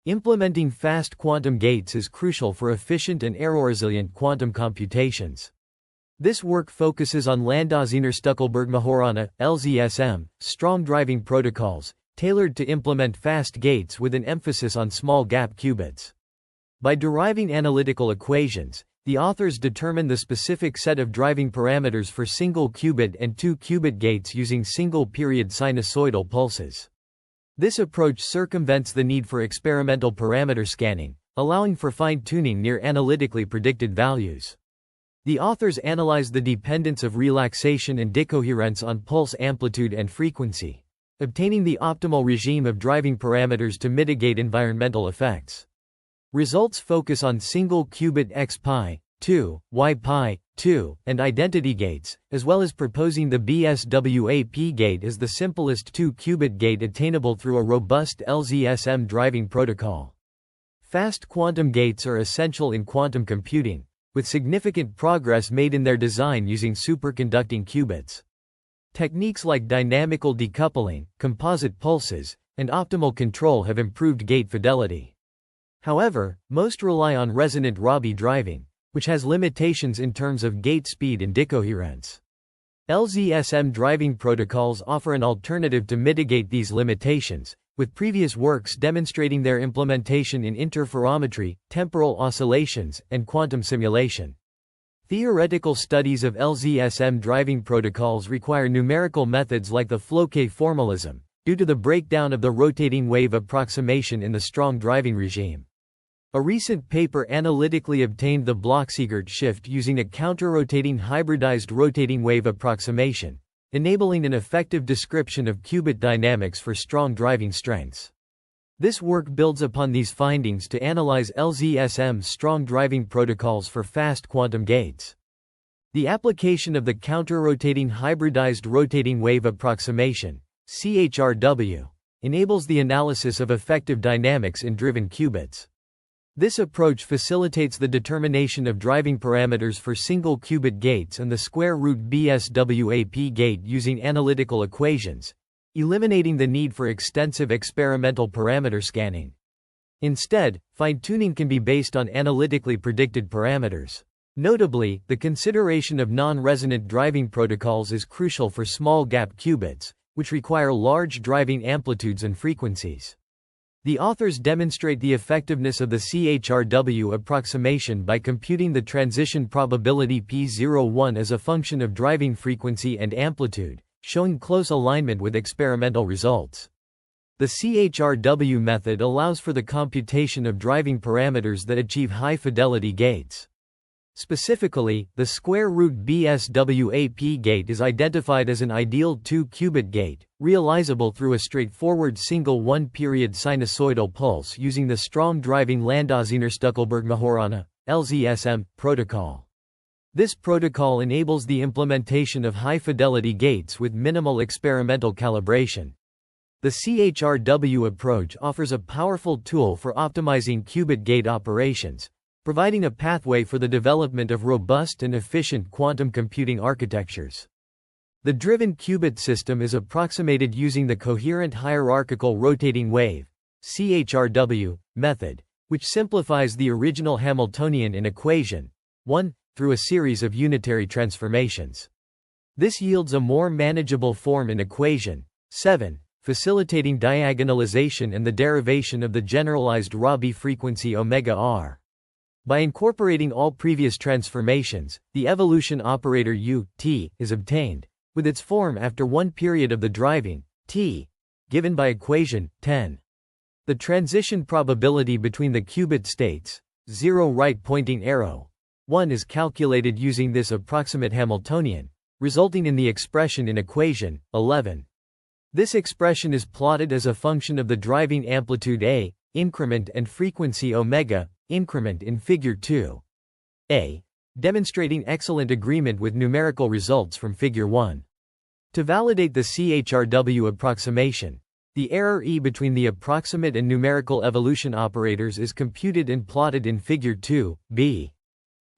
Implementing fast quantum gates is crucial for efficient and error-resilient quantum computations. This work focuses on Landau-Zener-Stückelberg-Majorana (LZSM) strong driving protocols, tailored to implement fast gates with an emphasis on small gap qubits. By deriving analytical equations, the authors determine the specific set of driving parameters for single qubit and two-qubit gates using single-period sinusoidal pulses. This approach circumvents the need for experimental parameter scanning, allowing for fine-tuning near analytically predicted values. The authors analyze the dependence of relaxation and decoherence on pulse amplitude and frequency, obtaining the optimal regime of driving parameters to mitigate environmental effects. Results focus on single qubit x pi, 2, y pi, 2, and identity gates, as well as proposing the bSWAP gate as the simplest two-qubit gate attainable through a robust LZSM driving protocol. Fast quantum gates are essential in quantum computing, with significant progress made in their design using superconducting qubits. Techniques like dynamical decoupling, composite pulses, and optimal control have improved gate fidelity. However, most rely on resonant Rabi driving, which has limitations in terms of gate speed and decoherence. LZSM driving protocols offer an alternative to mitigate these limitations, with previous works demonstrating their implementation in interferometry, temporal oscillations, and quantum simulation. Theoretical studies of LZSM driving protocols require numerical methods like the Floquet formalism, due to the breakdown of the rotating wave approximation in the strong driving regime. A recent paper analytically obtained the Bloch-sqrt shift using a counter-rotating hybridized rotating wave approximation, enabling an effective description of qubit dynamics for strong driving strengths. This work builds upon these findings to analyze LZSM's strong driving protocols for fast quantum gates. The application of the counter-rotating hybridized rotating wave approximation, CHRW, enables the analysis of effective dynamics in driven qubits. This approach facilitates the determination of driving parameters for single qubit gates and the square root bSWAP gate using analytical equations, eliminating the need for extensive experimental parameter scanning. Instead, fine-tuning can be based on analytically predicted parameters. Notably, the consideration of non-resonant driving protocols is crucial for small gap qubits, which require large driving amplitudes and frequencies. The authors demonstrate the effectiveness of the CHRW approximation by computing the transition probability P01 as a function of driving frequency and amplitude, showing close alignment with experimental results. The CHRW method allows for the computation of driving parameters that achieve high-fidelity gates. Specifically, the square root bSWAP gate is identified as an ideal two-qubit gate, realizable through a straightforward single one-period sinusoidal pulse using the strong driving Landau-Zener-Stückelberg-Majorana (LZSM) protocol. This protocol enables the implementation of high-fidelity gates with minimal experimental calibration. The CHRW approach offers a powerful tool for optimizing qubit gate operations, providing a pathway for the development of robust and efficient quantum computing architectures. The driven qubit system is approximated using the coherent hierarchical rotating wave (CHRW) method, which simplifies the original Hamiltonian in equation 1 through a series of unitary transformations. This yields a more manageable form in equation 7, facilitating diagonalization and the derivation of the generalized Rabi frequency omega r. By incorporating all previous transformations, the evolution operator U(t) is obtained, with its form after one period of the driving, t, given by equation 10. The transition probability between the qubit states, 0 right pointing arrow, 1 is calculated using this approximate Hamiltonian, resulting in the expression in equation 11. This expression is plotted as a function of the driving amplitude A, increment and frequency omega, increment in figure 2a, demonstrating excellent agreement with numerical results from figure 1. To validate the CHRW approximation, the error E between the approximate and numerical evolution operators is computed and plotted in figure 2b.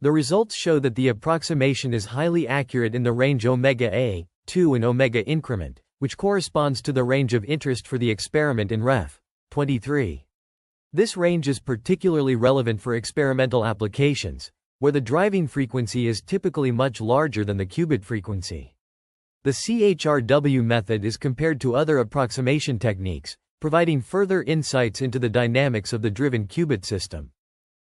The results show that the approximation is highly accurate in the range omega A, 2 and omega increment, which corresponds to the range of interest for the experiment in Ref. 23. This range is particularly relevant for experimental applications, where the driving frequency is typically much larger than the qubit frequency. The CHRW method is compared to other approximation techniques, providing further insights into the dynamics of the driven qubit system.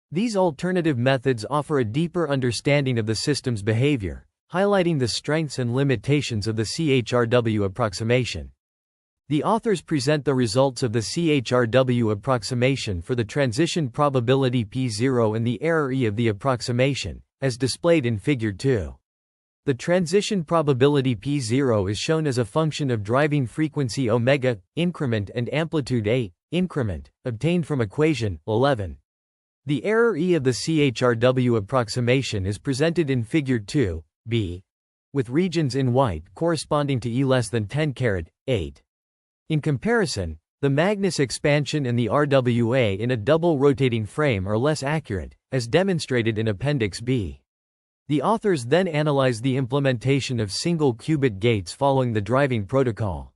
These alternative methods offer a deeper understanding of the system's behavior, highlighting the strengths and limitations of the CHRW approximation. The authors present the results of the CHRW approximation for the transition probability P0 and the error E of the approximation, as displayed in Figure 2. The transition probability P0 is shown as a function of driving frequency omega, increment, and amplitude A, increment, obtained from equation 11. The error E of the CHRW approximation is presented in Figure 2, B, with regions in white corresponding to E less than 10^8. In comparison, the Magnus expansion and the RWA in a double rotating frame are less accurate, as demonstrated in Appendix B. The authors then analyze the implementation of single qubit gates following the driving protocol.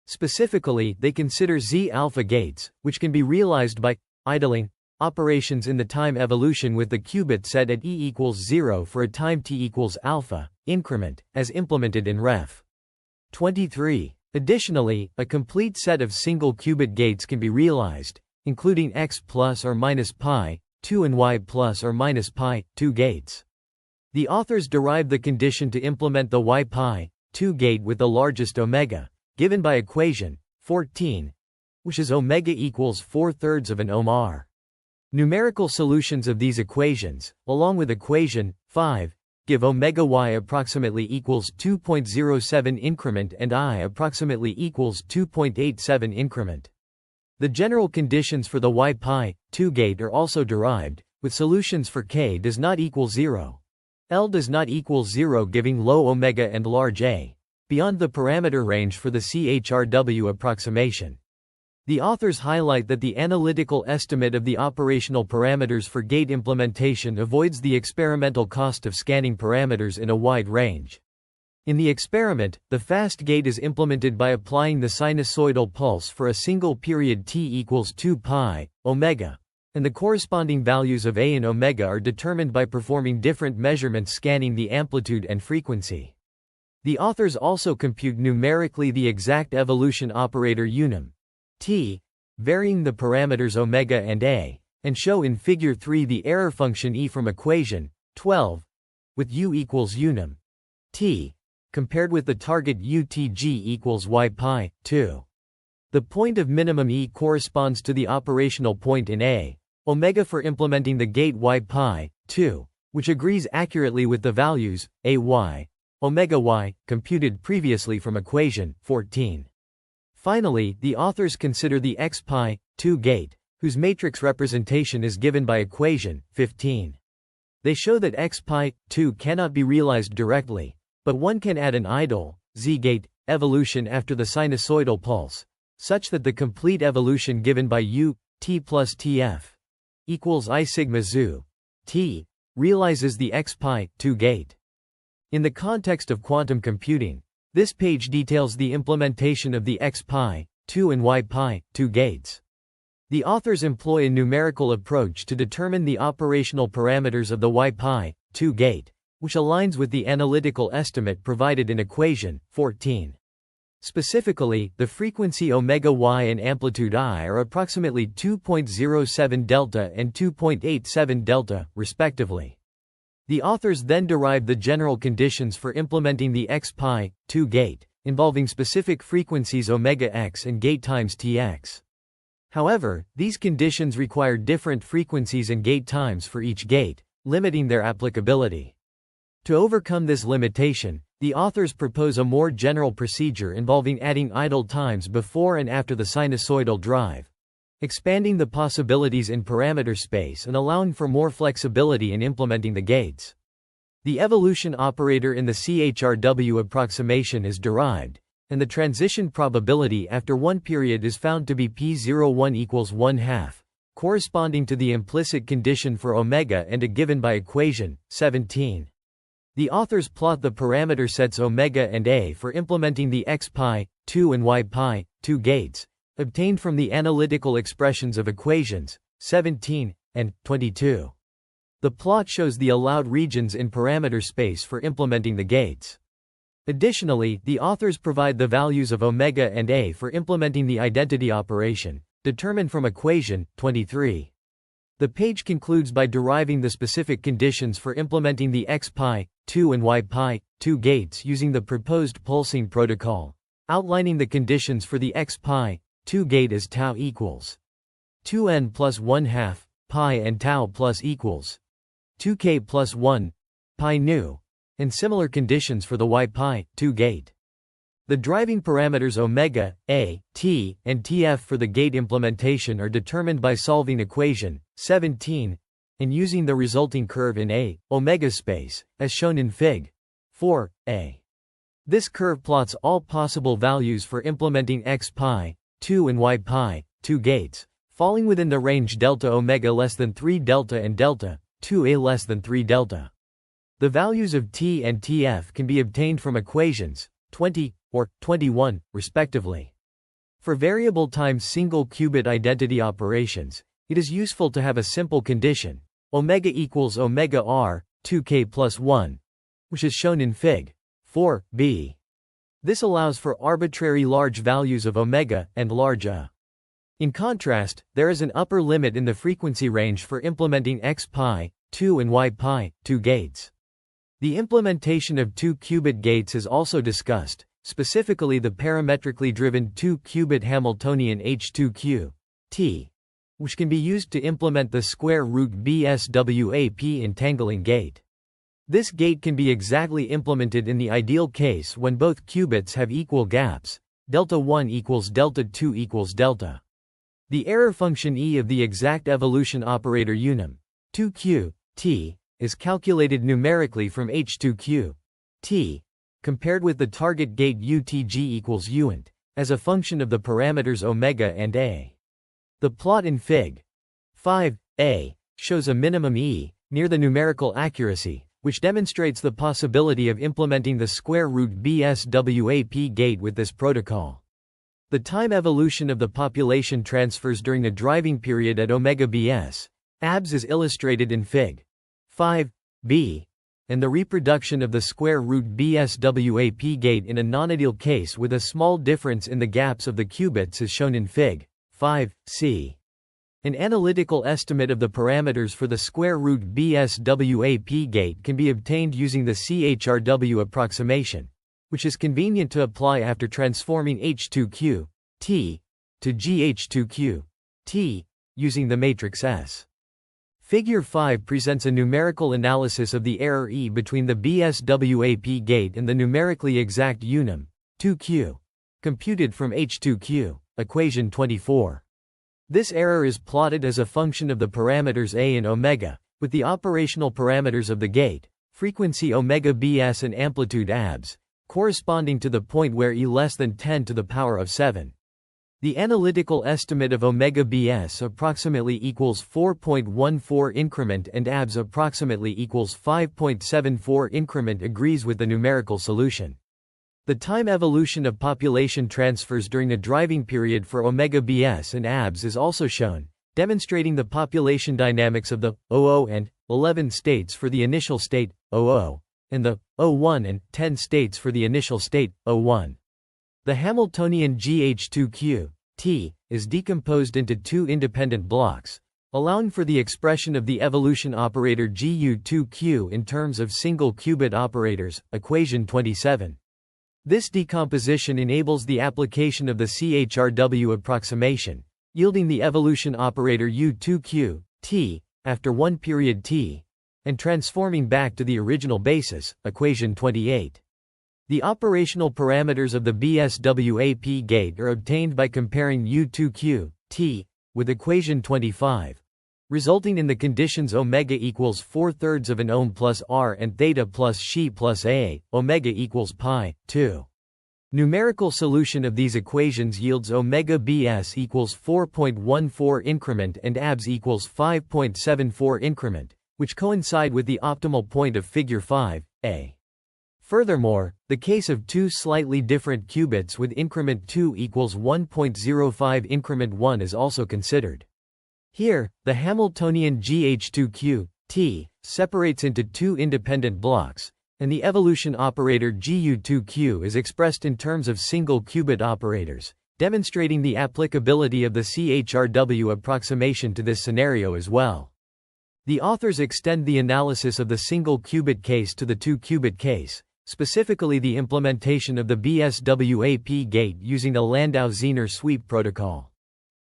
Specifically, they consider Z-alpha gates, which can be realized by idling operations in the time evolution with the qubit set at E equals 0 for a time t equals alpha increment, as implemented in Ref. 23. Additionally, a complete set of single qubit gates can be realized, including x plus or minus pi 2 and y plus or minus pi 2 gates. The authors derive the condition to implement the y pi 2 gate with the largest omega, given by equation 14, which is omega equals 4/3 of an ohm r. Numerical solutions of these equations, along with equation 5, give omega y approximately equals 2.07 increment and I approximately equals 2.87 increment. The general conditions for the y pi 2 gate are also derived, with solutions for k does not equal 0. L does not equal 0, giving low omega and large A, beyond the parameter range for the CHRW approximation. The authors highlight that the analytical estimate of the operational parameters for gate implementation avoids the experimental cost of scanning parameters in a wide range. In the experiment, the fast gate is implemented by applying the sinusoidal pulse for a single period t equals 2 pi omega, and the corresponding values of A and omega are determined by performing different measurements scanning the amplitude and frequency. The authors also compute numerically the exact evolution operator unum t, varying the parameters omega and A, and show in Figure 3 the error function E from equation 12, with U equals unum t, compared with the target UTG equals y pi 2. The point of minimum E corresponds to the operational point in A, omega for implementing the gate y pi 2, which agrees accurately with the values AY, omega y, computed previously from equation 14. Finally, the authors consider the x pi 2 gate, whose matrix representation is given by equation 15. They show that x pi 2 cannot be realized directly, but one can add an idle z gate evolution after the sinusoidal pulse, such that the complete evolution given by u t plus tf equals I sigma zu t realizes the x pi 2 gate. In the context of quantum computing, this page details the implementation of the x pi 2 and y pi 2 gates. The authors employ a numerical approach to determine the operational parameters of the y pi 2 gate, which aligns with the analytical estimate provided in equation 14. Specifically, the frequency omega y and amplitude I are approximately 2.07 delta and 2.87 delta, respectively. The authors then derive the general conditions for implementing the x pi 2 gate, involving specific frequencies omega x and gate times tx. However, these conditions require different frequencies and gate times for each gate, limiting their applicability. To overcome this limitation, the authors propose a more general procedure involving adding idle times before and after the sinusoidal drive, expanding the possibilities in parameter space and allowing for more flexibility in implementing the gates. The evolution operator in the CHRW approximation is derived, and the transition probability after one period is found to be P01 equals 1/2, corresponding to the implicit condition for omega and a given by equation 17. The authors plot the parameter sets omega and A for implementing the x pi 2 and y pi 2 gates, obtained from the analytical expressions of equations 17 and 22. The plot shows the allowed regions in parameter space for implementing the gates. Additionally, the authors provide the values of omega and a for implementing the identity operation, determined from equation 23. The page concludes by deriving the specific conditions for implementing the x-pi, 2 and y-pi, 2 gates using the proposed pulsing protocol, outlining the conditions for the x-pi, 2 gate as tau equals 2n plus 1/2, pi and tau plus equals 2k plus 1, pi nu, and similar conditions for the y-pi, 2 gate. The driving parameters omega, a, t, and tf for the gate implementation are determined by solving equation 17 and using the resulting curve in a, omega space, as shown in Fig. 4a. This curve plots all possible values for implementing x-pi, 2 and y-pi, 2 gates, falling within the range delta omega less than 3 delta and delta, 2a less than 3 delta. The values of t and tf can be obtained from equations 20 or 21, respectively. For variable times single qubit identity operations, it is useful to have a simple condition, omega equals omega r, 2k plus 1, which is shown in Fig. 4b. This allows for arbitrary large values of omega and large a. In contrast, there is an upper limit in the frequency range for implementing x-pi, 2 and y-pi, 2 gates. The implementation of 2-qubit gates is also discussed, specifically the parametrically driven 2-qubit Hamiltonian H2Q, T, which can be used to implement the square root bSWAP entangling gate. This gate can be exactly implemented in the ideal case when both qubits have equal gaps, delta 1 equals delta 2 equals delta. The error function E of the exact evolution operator unum, 2q, t, is calculated numerically from H2q, t, compared with the target gate UTG equals uint, as a function of the parameters omega and a. The plot in Fig. 5a shows a minimum E, near the numerical accuracy, which demonstrates the possibility of implementing the square root bSWAP gate with this protocol. The time evolution of the population transfers during the driving period at omega bs, abs is illustrated in Fig. 5b, and the reproduction of the square root bSWAP gate in a non-ideal case with a small difference in the gaps of the qubits is shown in Fig. 5c. An analytical estimate of the parameters for the square root bSWAP gate can be obtained using the CHRW approximation, which is convenient to apply after transforming H2Q, T, to GH2Q, T, using the matrix S. Figure 5 presents a numerical analysis of the error E between the bSWAP gate and the numerically exact unum, 2q, computed from H2Q, equation 24. This error is plotted as a function of the parameters a and omega, with the operational parameters of the gate, frequency omega bs and amplitude abs, corresponding to the point where e less than 10 to the power of 7. The analytical estimate of omega bs approximately equals 4.14 increment and abs approximately equals 5.74 increment agrees with the numerical solution. The time evolution of population transfers during the driving period for omega bs and abs is also shown, demonstrating the population dynamics of the 00 and 11 states for the initial state 00 and the 01 and 10 states for the initial state 01. The Hamiltonian GH2Q, T, is decomposed into two independent blocks, allowing for the expression of the evolution operator GU2Q in terms of single qubit operators, equation 27. This decomposition enables the application of the CHRW approximation, yielding the evolution operator U2Q, T, after one period T, and transforming back to the original basis, equation 28. The operational parameters of the bSWAP gate are obtained by comparing U2Q, T, with equation 25, resulting in the conditions omega equals 4/3 of an ohm plus r and theta plus xi plus a, omega equals pi, 2. Numerical solution of these equations yields omega bs equals 4.14 increment and abs equals 5.74 increment, which coincide with the optimal point of figure 5a. Furthermore, the case of two slightly different qubits with increment 2 equals 1.05 increment 1 is also considered. Here, the Hamiltonian GH2Q, T, separates into two independent blocks, and the evolution operator GU2Q is expressed in terms of single qubit operators, demonstrating the applicability of the CHRW approximation to this scenario as well. The authors extend the analysis of the single qubit case to the two-qubit case, specifically the implementation of the bSWAP gate using the Landau-Zener-Stückelberg protocol.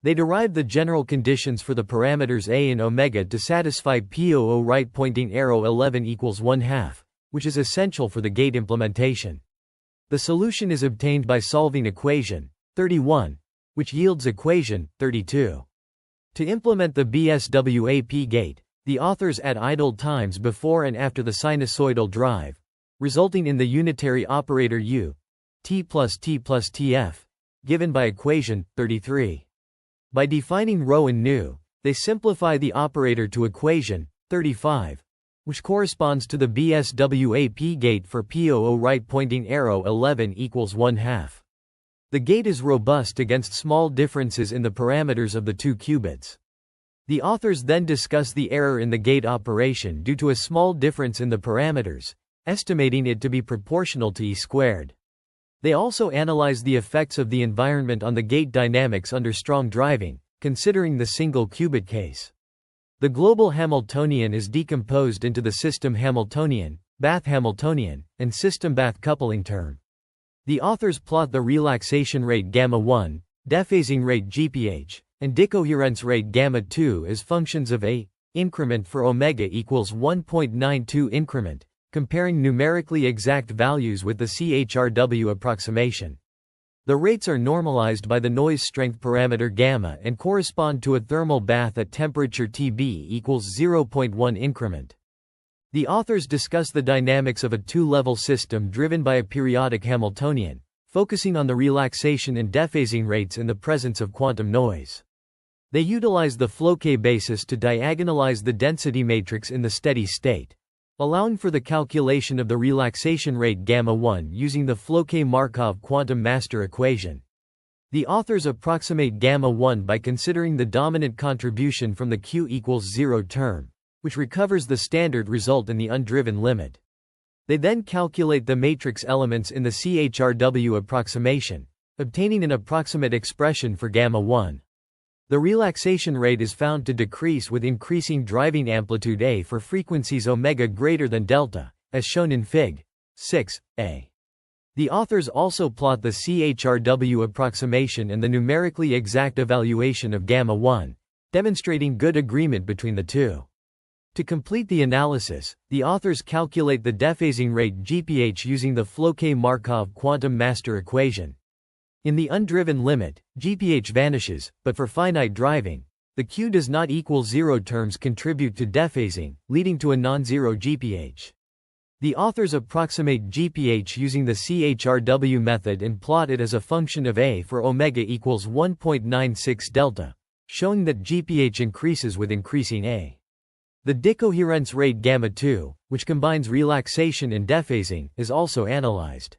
They derive the general conditions for the parameters A and omega to satisfy POO right pointing arrow 11 equals 1/2, which is essential for the gate implementation. The solution is obtained by solving equation 31, which yields equation 32. To implement the bSWAP gate, the authors add idle times before and after the sinusoidal drive, resulting in the unitary operator U, T plus Tf, given by equation 33. By defining ρ and nu, they simplify the operator to equation 35, which corresponds to the bSWAP gate for POO right pointing arrow 11 equals 1/2. The gate is robust against small differences in the parameters of the two qubits. The authors then discuss the error in the gate operation due to a small difference in the parameters, estimating it to be proportional to E squared. They also analyze the effects of the environment on the gate dynamics under strong driving, considering the single qubit case. The global Hamiltonian is decomposed into the system Hamiltonian, Bath Hamiltonian, and system Bath coupling term. The authors plot the relaxation rate gamma1, dephasing rate GPH, and decoherence rate gamma2 as functions of a increment for omega equals 1.92 increment, comparing numerically exact values with the CHRW approximation. The rates are normalized by the noise strength parameter gamma and correspond to a thermal bath at temperature Tb equals 0.1 increment. The authors discuss the dynamics of a two-level system driven by a periodic Hamiltonian, focusing on the relaxation and dephasing rates in the presence of quantum noise. They utilize the Floquet basis to diagonalize the density matrix in the steady state, allowing for the calculation of the relaxation rate gamma1 using the Floquet-Markov quantum master equation. The authors approximate gamma1 by considering the dominant contribution from the q equals 0 term, which recovers the standard result in the undriven limit. They then calculate the matrix elements in the CHRW approximation, obtaining an approximate expression for gamma1. The relaxation rate is found to decrease with increasing driving amplitude A for frequencies omega greater than delta, as shown in Fig. 6a. The authors also plot the CHRW approximation and the numerically exact evaluation of gamma1, demonstrating good agreement between the two. To complete the analysis, the authors calculate the dephasing rate GPH using the Floquet-Markov quantum master equation. In the undriven limit, GPH vanishes, but for finite driving, the q does not equal 0 terms contribute to dephasing, leading to a non-zero GPH. The authors approximate GPH using the CHRW method and plot it as a function of A for omega equals 1.96 delta, showing that GPH increases with increasing A. The decoherence rate gamma2, which combines relaxation and dephasing, is also analyzed.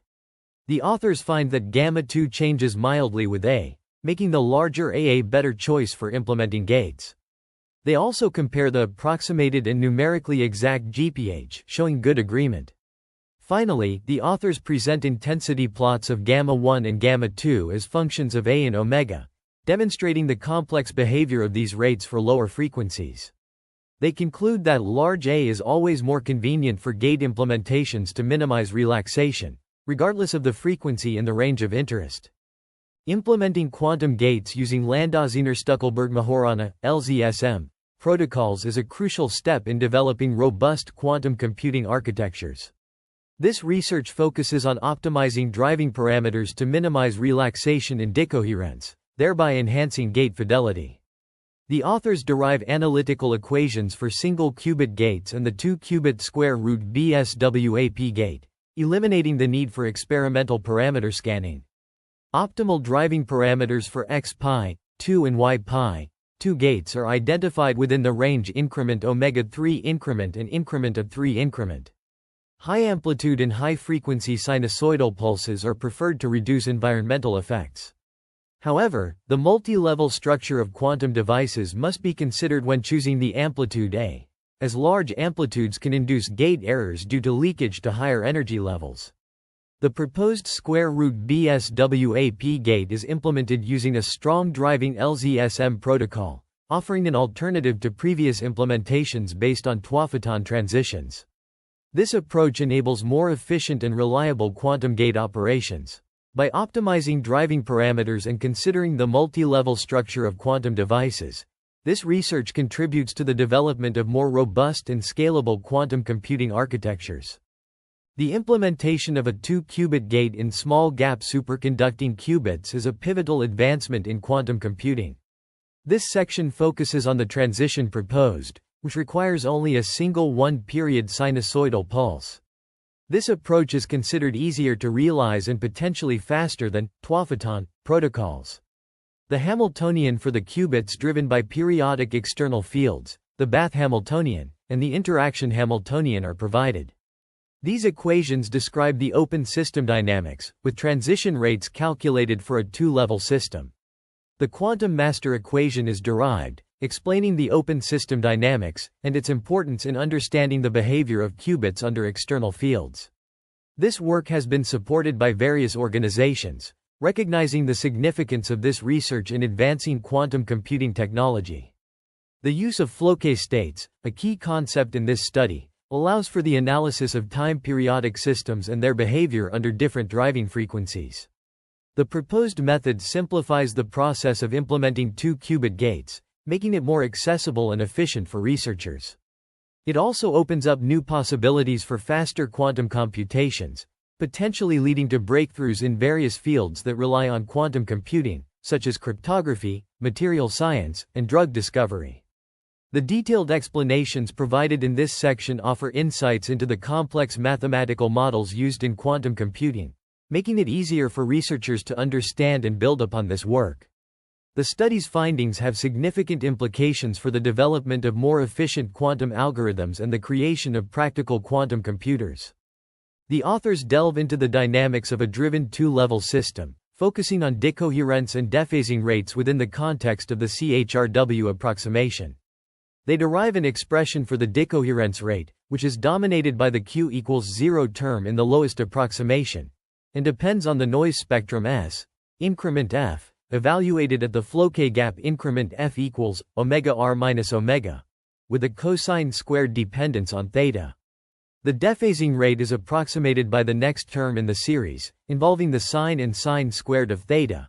The authors find that gamma2 changes mildly with A, making the larger A a better choice for implementing gates. They also compare the approximated and numerically exact GPH, showing good agreement. Finally, the authors present intensity plots of gamma1 and gamma2 as functions of A and omega, demonstrating the complex behavior of these rates for lower frequencies. They conclude that large A is always more convenient for gate implementations to minimize relaxation, regardless of the frequency and the range of interest. Implementing quantum gates using Landau-Zener-Stückelberg-Majorana (LZSM) protocols is a crucial step in developing robust quantum computing architectures. This research focuses on optimizing driving parameters to minimize relaxation and decoherence, thereby enhancing gate fidelity. The authors derive analytical equations for single qubit gates and the two-qubit square root bSWAP gate, eliminating the need for experimental parameter scanning. Optimal driving parameters for x pi, 2 and y pi, 2 gates are identified within the range increment omega 3 increment and increment of 3 increment. High amplitude and high frequency sinusoidal pulses are preferred to reduce environmental effects. However, the multi-level structure of quantum devices must be considered when choosing the amplitude A, as large amplitudes can induce gate errors due to leakage to higher energy levels. The proposed square root bSWAP gate is implemented using a strong driving LZSM protocol, offering an alternative to previous implementations based on two-photon transitions. This approach enables more efficient and reliable quantum gate operations. By optimizing driving parameters and considering the multi-level structure of quantum devices, this research contributes to the development of more robust and scalable quantum computing architectures. The implementation of a two-qubit gate in small-gap superconducting qubits is a pivotal advancement in quantum computing. This section focuses on the transition proposed, which requires only a single one-period sinusoidal pulse. This approach is considered easier to realize and potentially faster than two-photon protocols. The Hamiltonian for the qubits driven by periodic external fields, the Bath Hamiltonian, and the interaction Hamiltonian are provided. These equations describe the open system dynamics, with transition rates calculated for a two-level system. The quantum master equation is derived, explaining the open system dynamics, and its importance in understanding the behavior of qubits under external fields. This work has been supported by various organizations, recognizing the significance of this research in advancing quantum computing technology. The use of Floquet states, a key concept in this study, allows for the analysis of time-periodic systems and their behavior under different driving frequencies. The proposed method simplifies the process of implementing two-qubit gates, making it more accessible and efficient for researchers. It also opens up new possibilities for faster quantum computations, potentially leading to breakthroughs in various fields that rely on quantum computing, such as cryptography, material science, and drug discovery. The detailed explanations provided in this section offer insights into the complex mathematical models used in quantum computing, making it easier for researchers to understand and build upon this work. The study's findings have significant implications for the development of more efficient quantum algorithms and the creation of practical quantum computers. The authors delve into the dynamics of a driven two-level system, focusing on decoherence and dephasing rates within the context of the CHRW approximation. They derive an expression for the decoherence rate, which is dominated by the q equals 0 term in the lowest approximation, and depends on the noise spectrum S, increment f, evaluated at the Floquet gap increment f equals omega r minus omega, with a cosine squared dependence on theta. The dephasing rate is approximated by the next term in the series, involving the sine and sine squared of theta,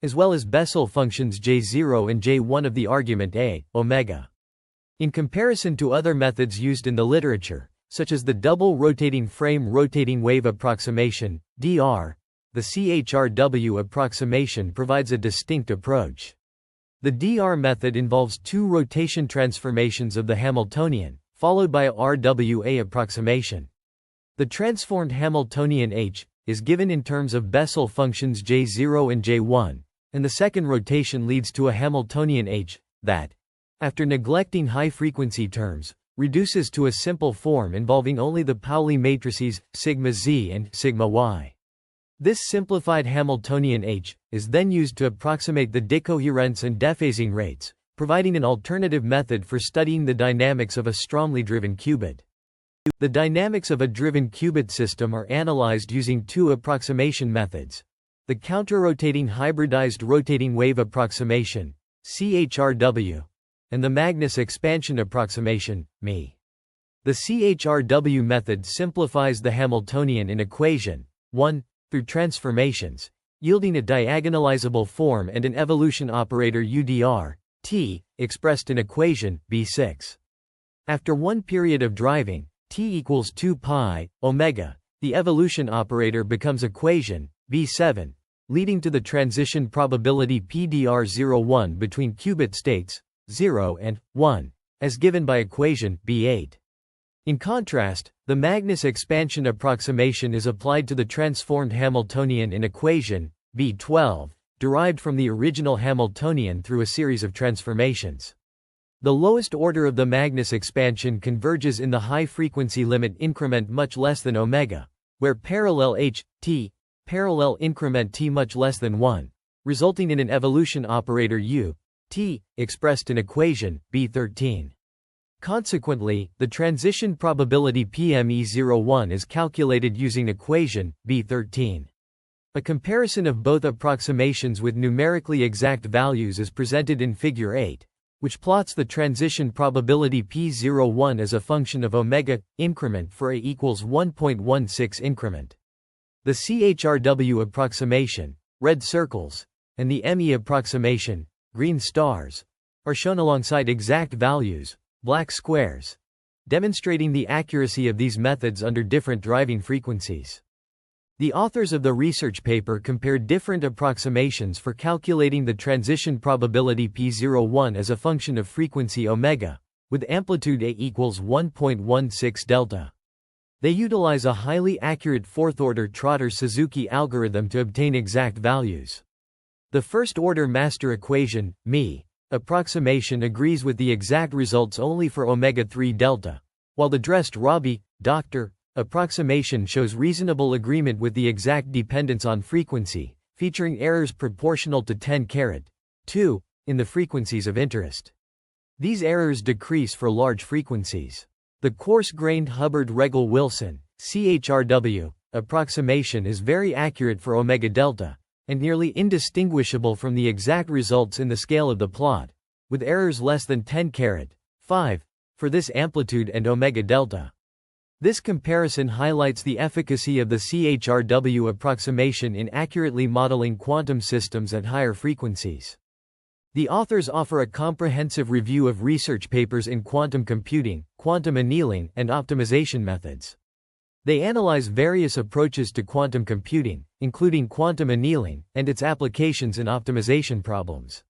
as well as Bessel functions j0 and j1 of the argument a, omega. In comparison to other methods used in the literature, such as the double rotating frame rotating wave approximation, DR, the CHRW approximation provides a distinct approach. The DR method involves two rotation transformations of the Hamiltonian, followed by a RWA approximation. The transformed Hamiltonian H is given in terms of Bessel functions J0 and J1, and the second rotation leads to a Hamiltonian H that, after neglecting high-frequency terms, reduces to a simple form involving only the Pauli matrices sigma z and sigma y. This simplified Hamiltonian H is then used to approximate the decoherence and dephasing rates, providing an alternative method for studying the dynamics of a strongly driven qubit. The dynamics of a driven qubit system are analyzed using two approximation methods: the counter-rotating hybridized rotating wave approximation, CHRW, and the Magnus expansion approximation, ME. The CHRW method simplifies the Hamiltonian in equation 1 through transformations, yielding a diagonalizable form and an evolution operator UDR, T, expressed in equation B6. After one period of driving, T equals 2 pi, omega, the evolution operator becomes equation B7, leading to the transition probability PDR01 between qubit states 0 and 1, as given by equation B8. In contrast, the Magnus expansion approximation is applied to the transformed Hamiltonian in equation B12, derived from the original Hamiltonian through a series of transformations. The lowest order of the Magnus expansion converges in the high-frequency limit increment much less than omega, where parallel h, t, parallel increment t much less than 1, resulting in an evolution operator u, t, expressed in equation B13. Consequently, the transition probability PME01 is calculated using equation B13. A comparison of both approximations with numerically exact values is presented in Figure 8, which plots the transition probability P01 as a function of omega increment for a equals 1.16 increment. The CHRW approximation, red circles, and the ME approximation, green stars, are shown alongside exact values, black squares, demonstrating the accuracy of these methods under different driving frequencies. The authors of the research paper compared different approximations for calculating the transition probability P01 as a function of frequency omega, with amplitude A equals 1.16 delta. They utilize a highly accurate fourth-order Trotter-Suzuki algorithm to obtain exact values. The first-order master equation, ME, approximation agrees with the exact results only for omega-3 delta, while the Drest-Rabi, Dr. approximation shows reasonable agreement with the exact dependence on frequency, featuring errors proportional to 10^2 in the frequencies of interest. These errors decrease for large frequencies. The coarse-grained Hubbard-Regel-Wilson (CHRW) approximation is very accurate for omega delta, and nearly indistinguishable from the exact results in the scale of the plot, with errors less than 10^5 for this amplitude and omega delta. This comparison highlights the efficacy of the CHRW approximation in accurately modeling quantum systems at higher frequencies. The authors offer a comprehensive review of research papers in quantum computing, quantum annealing, and optimization methods. They analyze various approaches to quantum computing, including quantum annealing, and its applications in optimization problems.